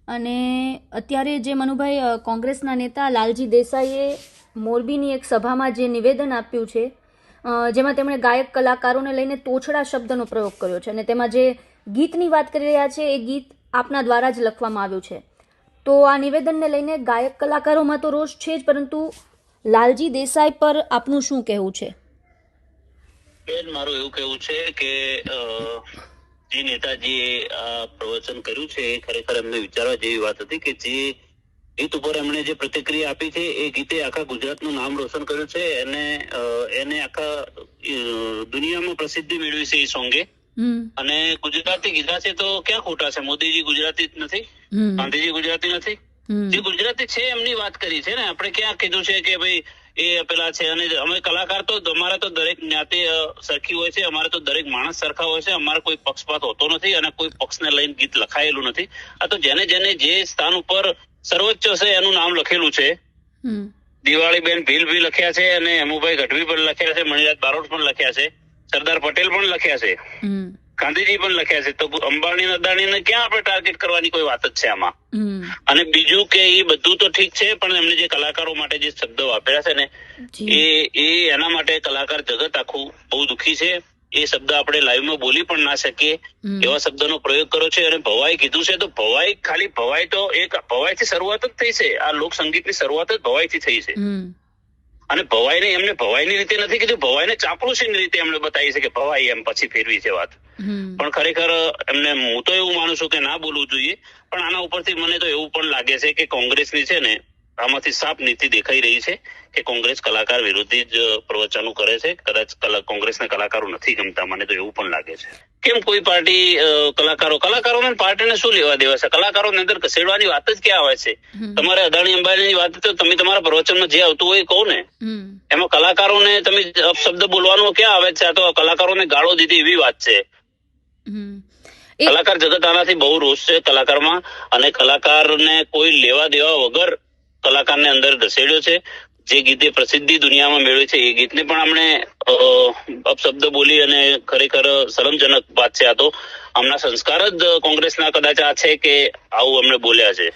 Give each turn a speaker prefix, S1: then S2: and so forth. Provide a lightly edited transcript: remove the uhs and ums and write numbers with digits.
S1: અને અત્યારે જે મનુભાઈ કોંગ્રેસના નેતા લાલજી દેસાઈએ મોરબીની એક સભામાં જે નિવેદન આપ્યું છે, જેમાં તેમણે ગાયક કલાકારોને લઈને તોછડા શબ્દનો પ્રયોગ કર્યો છે અને તેમાં જે ગીતની વાત કરી રહ્યા છે એ ગીત આપના દ્વારા જ લખવામાં આવ્યું છે. તો આ નિવેદનને લઈને ગાયક કલાકારોમાં તો રોષ છે જ, પરંતુ લાલજી દેસાઈ પર આપનું શું કહેવું છે?
S2: બેન, મારું એવું કહેવું છે કે જે નેતાજીએ આ પ્રવચન કર્યું છે એ ખરેખર એમને વિચારવા જેવી વાત હતી કે જે ગીત ઉપર એમણે જે પ્રતિક્રિયા આપી છે એ ગીતે આખા ગુજરાતનું નામ રોશન કર્યું છે અને એને આખા દુનિયામાં પ્રસિદ્ધિ મેળવી છે એ સોંગે. અને ગુજરાતી કીધા છે તો ક્યાં ખોટા છે? મોદીજી ગુજરાતી જ નથી, ગાંધીજી ગુજરાતી નથી, જે ગુજરાતી છે એમની વાત કરી છે ને. આપણે ક્યાં કીધું છે કે ભાઈ એ પેલા છે? અને અમે કલાકાર તો અમારા તો દરેક જ્ઞાતિ સરખી હોય છે, અમારે તો દરેક માણસ સરખા હોય છે, અમારે કોઈ પક્ષપાત હોતો નથી અને કોઈ પક્ષને લઈને ગીત લખાયેલું નથી. આ તો જેને જેને જે સ્થાન ઉપર સર્વોચ્ચ છે એનું નામ લખેલું છે. દિવાળીબેન ભીલ ભી લખ્યા છે અને હેમુભાઈ ગઢવી પણ લખ્યા છે, મણિલાલ બારોટ પણ લખ્યા છે, સરદાર પટેલ પણ લખ્યા છે, ગાંધીજી પણ લખ્યા છે. તો અંબાણી અદાણીને ક્યાં આપણે ટાર્ગેટ કરવાની કોઈ વાત જ છે આમાં? અને બીજું કે એ બધું તો ઠીક છે, પણ એમને જે કલાકારો માટે જે શબ્દો વાપર્યા છે ને એ એના માટે કલાકાર જગત આખું બહુ દુઃખી છે. એ શબ્દ આપણે લાઈવમાં બોલી પણ ના શકીએ એવા શબ્દનો પ્રયોગ કર્યો છે. અને ભવાઈ કીધું છે તો ભવાઈ ખાલી ભવાઈ તો એક ભવાઈથી શરૂઆત જ થઈ છે. આ લોક સંગીતની શરૂઆત જ ભવાઈથી થઈ છે. અને ભવાઈને એમને ભવાઈની રીતે નથી કીધું, ભવાઈને ચાપલુસીની રીતે એમને બતાવી છે કે ભવાઈ એમ પછી ફેરવી છે વાત. પણ ખરેખર એમને હું તો એવું માનું છું કે ના બોલવું જોઈએ. પણ આના ઉપરથી મને તો એવું પણ લાગે છે કે કોંગ્રેસની છે ને આમાંથી સાફ નીતિ દેખાઈ રહી છે કે કોંગ્રેસ કલાકાર વિરોધી જ પ્રવચનો કરે છે. કદાચ કોંગ્રેસને કલાકારો નથી ગમતા, મને તો એવું પણ લાગે છે. કેમ કોઈ પાર્ટી કલાકારોને પાર્ટીને શું લેવા દેવા છે? કલાકારોની અંદર ઘસેડવાની વાત જ ક્યાં આવે છે? તમારે અદાણી અંબાણીની વાત તો તમે તમારા પ્રવચનમાં જે આવતું હોય કહો ને. એમાં કલાકારોને તમે અપશબ્દ બોલવાનું ક્યાં આવે છે? આ તો કલાકારોને ગાળો દીધી એવી વાત છે. કલાકાર જગત આનાથી બહુ રોષ છે કલાકારમાં, અને કલાકારને કોઈ લેવા દેવા વગર કલાકારને અંદર ધસેડ્યો છે. જે ગીતે પ્રસિદ્ધિ દુનિયામાં મેળવી છે એ ગીતને પણ આપણે અપશબ્દ બોલી, અને ખરેખર શરમજનક વાત છે. આ તો આમના સંસ્કાર જ કોંગ્રેસના કદાચ આ છે કે આવું અમને બોલ્યા છે.